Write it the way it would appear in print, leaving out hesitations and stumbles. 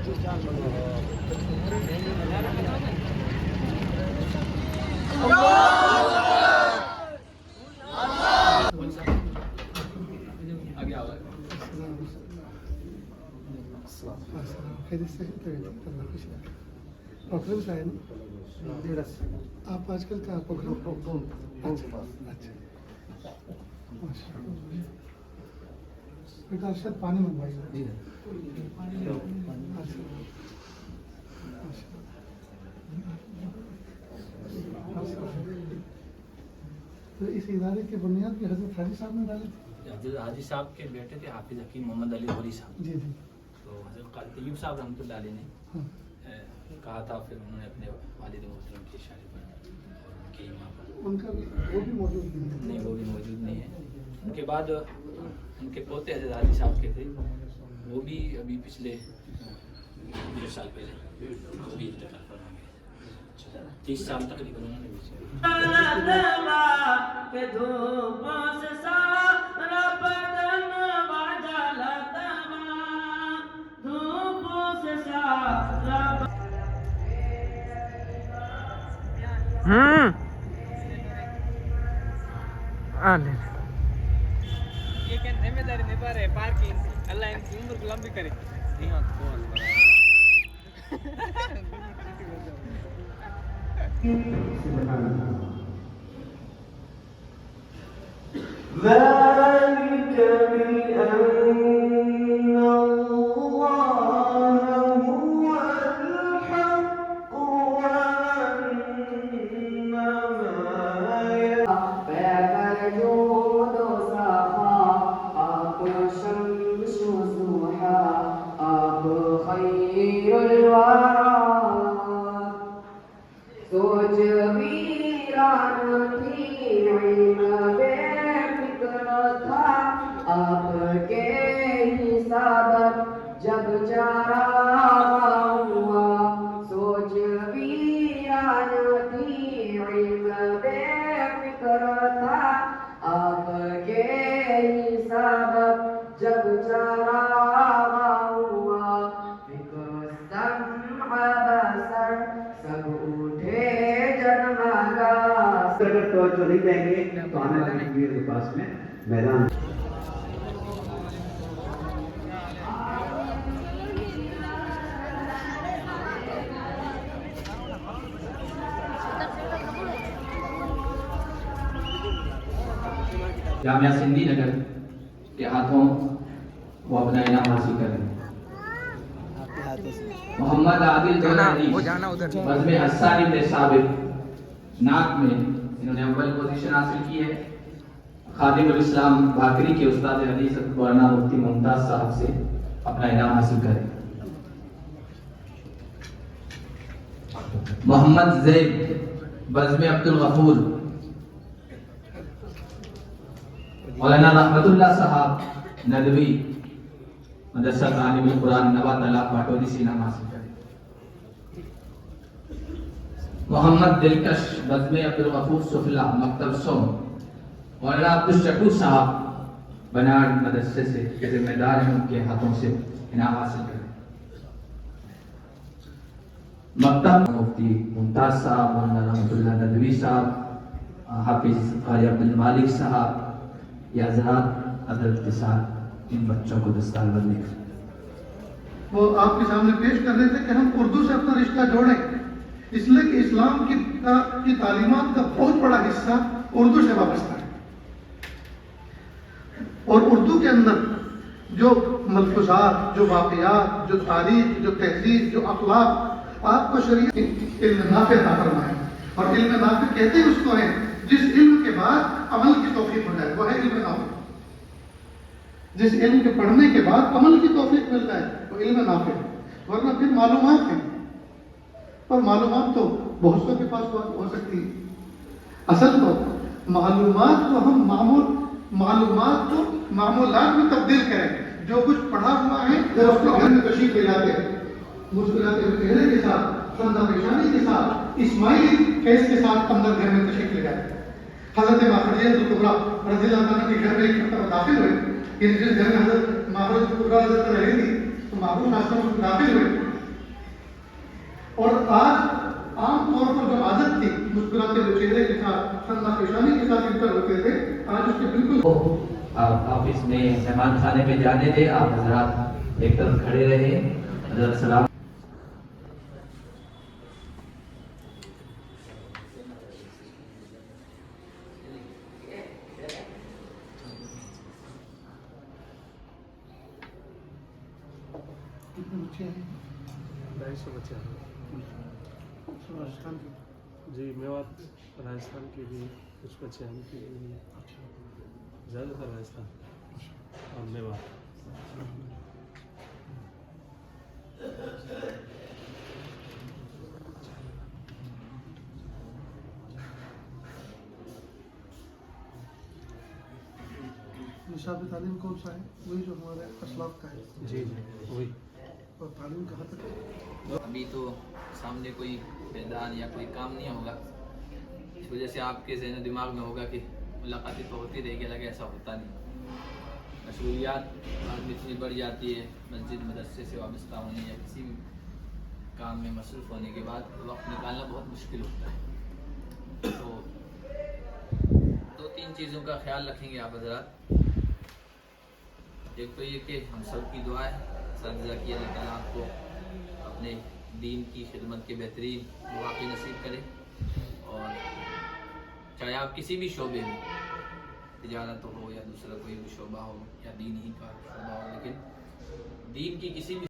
Programme سے آئے نا آپ آج کل کا پروگرام بیٹا ارشد پانی منگوائیے. تو اس ادارے کی بنیاد بھی حضرت حاجی صاحب نے ڈالی تھی. حضرت حاجی صاحب کے بیٹے تھے حافظ حکیم محمد علی غوری صاحب. جی جی. تو حضرت قاری طیب صاحب رحمۃ اللہ علیہ نے کہا تھا، پھر انہوں نے اپنے والد محترم کی شادی پر ان کی ماں پر ان کا وہ بھی موجود نہیں، وہ بھی موجود نہیں ہے. ان کے بعد ان کے پوتے حضرت حاجی صاحب کے تھے، وہ بھی ابھی پچھلے 20 سال پہلے وہ بھی انتقال فرما گئے. 30 سال تقریباً انہوں نے بھی یہ کہ ذمہ داری نبھا رہے پارکنگ. اللہ ان کی عمر کو لمبی کرے. جب جارا ہوا سوچ ویران تھی، علم بے فکر تھا آپ کے ہی سبب. جب جارا ہوا فکر سمع بصر سب اٹھے جنمگا. اگر توجہ نہیں دیں گے تو آنے والے تکبیر کے پاس میں میدان. جامعہ سندھی نگر کے ہاتھوں وہ اپنا انعام حاصل کریں. محمد عادل بزم حسانی میں ثابت نعت میں انہوں نے اول پوزیشن حاصل کی ہے. خادم الاسلام بھاکری کے استاد حدیث مولانا مفتی ممتاز صاحب سے اپنا انعام حاصل کریں. محمد زید بزم عبدالغفور مولانا رحمت اللہ صاحب ندوی مدرسہ تعلیم القرآن نوات اللہ پاٹوری سے انعام حاصل کریں. محمد دلکش بزم عبدالغفور سفلا مکتب سوم مولانا عبدالشکور صاحب بناڑ مدرسے سے ذمہ دار ہیں، ان کے ہاتھوں سے انعام حاصل کریں. مکتب مفتی ممتاز صاحب مولانا رحمت اللہ ندوی صاحب حافظ قاری عبدالمالک صاحب یہ حضرات حضرت کے ساتھ ان بچوں کو دستار بندی کریں. وہ آپ کے سامنے پیش کر رہے تھے کہ ہم اردو سے اپنا رشتہ جوڑیں، اس لیے کہ اسلام کی تعلیمات کا بہت بڑا حصہ اردو سے وابستہ ہے. اور اردو کے اندر جو ملفوظات، جو واقعات، جو تاریخ، جو تہذیب، جو اخلاق آپ کو شریعت علم نافع عطا فرمائے. اور علم نافع کہتے ہیں اس کو ہے جس علم کے بعد عمل کی توفیق ہو جائے، وہ ہے علم نافع. جس علم کے پڑھنے کے بعد عمل کی توفیق مل جائے وہ علم نافع. ورنہ پھر معلومات ہیں، اور معلومات تو بہت سو کے پاس ہو سکتی ہے. اصل تو معلومات کو ہم معلومات کو معمولات میں تبدیل کریں. جو کچھ پڑھا ہوا ہے وہ اس کو گھر میں تشریف لے جاتے ہیں، مسکراتے ہوئے چہرے کے ساتھ، خندہ پیشانی کے ساتھ، اسماعیلی فیس کے ساتھ اندر گھر میں تشریف لے جاتے ہیں. حضرت خدیجہ الکبریٰ رضی اللہ عنہ کے گھر میں ایک مرتبہ داخل ہوئے. جس گھر میں حضرت ماخرج الکبریٰ رضی اللہ رہی تھی تو ماخرج آسمان میں داخل ہوئے اور آج عام طور پر جو عادت تھی مسکراتے ہوئے چہرے کے ساتھ خندہ پیشانی کے ساتھ انٹر ہوتے تھے، آج اس کے بالکل آفس میں مہمان خانے میں جانے دے. آپ حضرات ایک طرف کھڑے رہے. حضرت سلام. کتنے بچے ہیں؟ 250 بچے ہیں راجستھان کے. جی. میوات راجستھان کے بھی کچھ بچے ہیں ان کے بھی، زیادہ تر راجستھان اور میوات. نصاب تعلیم کون سا ہے؟ وہی جو ہمارے اسلاف کا ہے. جی جی وہی. اور تعلیم کہاں تک ہے؟ ابھی تو سامنے کوئی میدان یا کوئی کام نہیں ہوگا، اس وجہ سے آپ کے ذہن و دماغ میں ہوگا کہ ملاقاتیں تو ہوتی رہے گی، الگ ایسا ہوتا نہیں. مشغولیات بعد میں اتنی بڑھ جاتی ہے، مسجد مدرسے سے وابستہ ہونے یا کسی بھی کام میں مصروف ہونے کے بعد وقت نکالنا بہت مشکل ہوتا ہے. تو 2-3 چیزوں کا خیال رکھیں گے آپ حضرات. ایک تو یہ کہ ہم سب کی دعا ہے اساتذہ کی، اللہ تعالیٰ آپ کو اپنے دین کی خدمت کے بہترین مواقع نصیب کرے. اور چاہے آپ کسی بھی شعبے میں، تجارت ہو یا دوسرا کوئی بھی شعبہ ہو یا دین ہی کا شعبہ ہو، لیکن دین کی کسی بھی